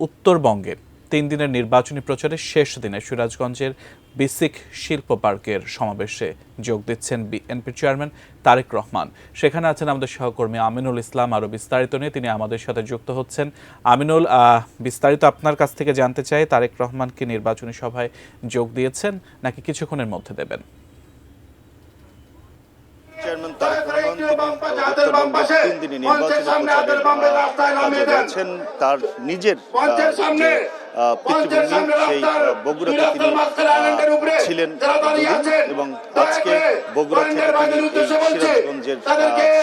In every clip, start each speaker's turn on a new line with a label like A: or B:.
A: উত্তরবঙ্গে 3 দিনের নির্বাচনী প্রচারের শেষ দিনে সিরাজগঞ্জের বিসিক শিল্প পার্কের সমাবেশে যোগ দিচ্ছেন বিএনপির চেয়ারম্যান তারেক রহমান। সেখানে আছেন আমাদের সহকর্মী আমিনুল ইসলাম। আরও বিস্তারিত নিয়ে তিনি আমাদের সাথে যুক্ত হচ্ছেন। আমিনুল, বিস্তারিত আপনার কাছ থেকে জানতে চাই, তারেক রহমান কি নির্বাচনী সভায় যোগ দিয়েছেন নাকি কিছুক্ষণের মধ্যে দেবেন?
B: চেয়ারম্যান তারেক রহমান উত্তরবঙ্গের 3 দিনের নির্বাচনী প্রচারে রয়েছেন। তার নিজের পিতৃভূমি সেই বগুড়াতে তিনি ছিলেন এবং আজকে বগুড়া থেকে তিনি সিরাজগঞ্জের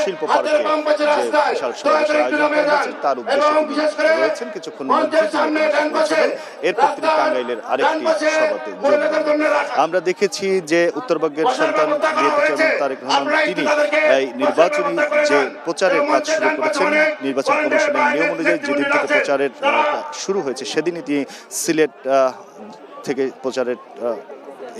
B: শিল্প পার্কে যে বিশাল সমাবেশের আয়োজন করা হয়েছে তার উদ্দেশ্যে তিনি রয়েছেন। কিছুক্ষণ মধ্যে এরপর তিনি টাঙ্গাইলের আরেকটি সভাতে যোগ দেন। আমরা দেখেছি যে উত্তরবঙ্গের সন্তান বিএনপি চেয়ারম্যান তারেক রহমান তিনি এই নির্বাচনী যে প্রচারের কাজ শুরু করেছেন, নির্বাচন কমিশনের নিয়ম অনুযায়ী যেদিন থেকে প্রচারের শুরু হয়েছে সেদিনই তিনি সিলেট থেকে প্রচারের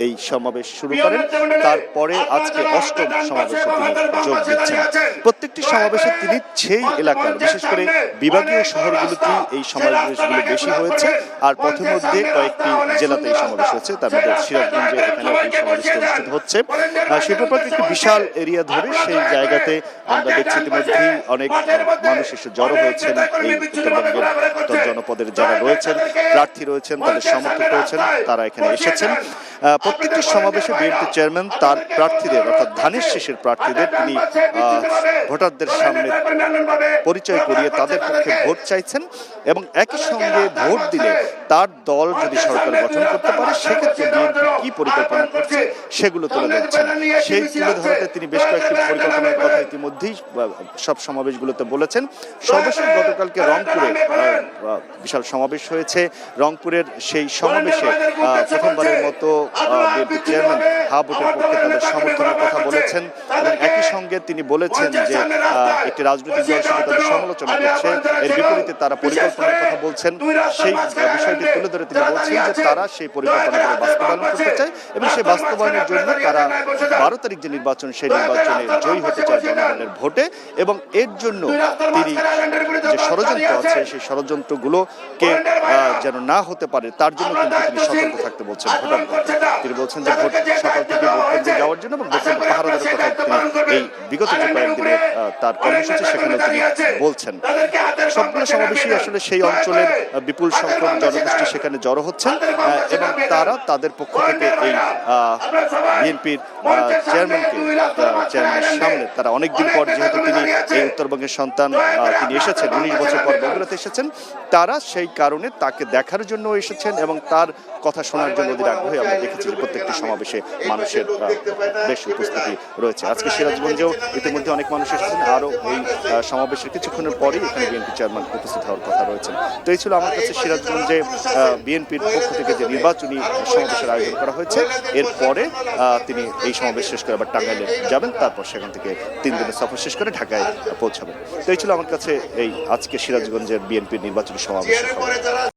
B: এই সমাবেশ শুরু করেন। তারপরে আজকে 8ম সমাবেশে তিনি যোগ দিচ্ছেন। প্রত্যেকটি সমাবেশে তিনি সেই এলাকার, বিশেষ করে বিভাগীয় শহরগুলোতে এই সমাবেশগুলো বেশি হয়েছে, আর পথের মধ্যে কয়েকটি জেলাতে এই সমাবেশ হয়েছে। তার মধ্যে সিরাজগঞ্জে এখানে এই সমাবেশটি অনুষ্ঠিত হচ্ছে। শিল্প পার্ক একটি বিশাল এরিয়া ধরে সেই জায়গাতে আমরা দেখছি ইতিমধ্যেই অনেক মানুষ এসে জড়ো হয়েছেন। এই উত্তরবঙ্গের জনপদের যারা রয়েছেন, প্রার্থী রয়েছেন, তাদের সমর্থক রয়েছেন, তারা এখানে এসেছেন। প্রত্যেকটি সমাবেশে বিএনপি চেয়ারম্যান তার প্রার্থীদের, অর্থাৎ ধানের শীষের প্রার্থীদের তিনি ভোটারদের সামনে পরিচয় করিয়ে তাদের পক্ষে ভোট চাইছেন এবং একই সঙ্গে ভোট দিলে তার দল যদি সরকার গঠন করতে পারে সেক্ষেত্রে বিএনপি কি পরিকল্পনা করছে সেগুলো তুলে ধরছেন। সেই তুলে ধরাতে তিনি বেশ কয়েকটি পরিকল্পনার কথা ইতিমধ্যেই সব সমাবেশগুলোতে বলেছেন। সর্বশেষ গতকালকে রংপুরে বিশাল সমাবেশ হয়েছে। রংপুরের সেই সমাবেশে প্রথমবারের মতো বিএনপি চেয়ারম্যান ভোটের পক্ষে তাদের সমর্থনের কথা বলেছেন এবং একই সঙ্গে তিনি বলেছেন যে একটি রাজনৈতিক দল শুধু তাদের সমালোচনা করছে, এর বিপরীতে তারা পরিকল্পনার কথা বলছেন। সেই বিষয়টি তুলে ধরে তিনি বলছেন যে তারা সেই পরিকল্পনাগুলো বাস্তবায়ন করতে চায় এবং সেই বাস্তবায়নের জন্য তারা 12 তারিখ যে নির্বাচন, সেই নির্বাচনে জয়ী হতে চায় জনগণের ভোটে এবং এর জন্য তিনি যে ষড়যন্ত্র আছে সেই ষড়যন্ত্রগুলোকে যেন না হতে পারে তার জন্য কিন্তু তিনি সতর্ক থাকতে বলছেন ভোটারদের। তিনি বলছেন যে ভোট সকাল থেকে ভোট কেন্দ্রে যাওয়ার জন্য এবং ভোট কেন্দ্র পাহারাদারের কথা তিনি এই বিগত যে কয়েকদিনের তার কর্মসূচি সেখানে তিনি বলছেন। সবগুলো সমাবেশই আসলে সেই অঞ্চলের বিপুল সংখ্যক জনগোষ্ঠী সেখানে জড়ো হচ্ছেন এবং তারা তাদের পক্ষ থেকে এই বিএনপির চেয়ারম্যানের সামনে তারা অনেকদিন পর, যেহেতু তিনি এই উত্তরবঙ্গের সন্তান, তিনি এসেছেন 19 বছর পর বগুড়াতে এসেছেন, তারা সেই কারণে তাকে দেখার জন্য এসেছেন এবং তার কথা শোনার জন্য অধীর আগ্রহী। আমরা দেখেছি যে প্রত্যেকটি সমাবেশে মানুষের বেশ উপস্থিতি রয়েছে। আজকে সিরাজগঞ্জেও ইতিমধ্যে অনেক মানুষ এসেছেন। আরও এই সমাবেশের কিছুক্ষণের পরেই এখানে বিএনপি চেয়ারম্যান উপস্থিত হওয়ার কথা রয়েছেন। তো এই ছিল আমার কাছে সিরাজগঞ্জে বিএনপির পক্ষ থেকে যে নির্বাচনী সমাবেশের আয়োজন করা হয়েছে। এরপরে তিনি এই সমাবেশ শেষ করে আবার টাঙ্গাইলে যাবেন, তারপর সেখান থেকে 3 দিনের সফর শেষ করে ঢাকায় পৌঁছাবেন। তো এই ছিল আমার কাছে এই আজকে সিরাজগঞ্জের বিএনপির নির্বাচনী সমাবেশের খবর।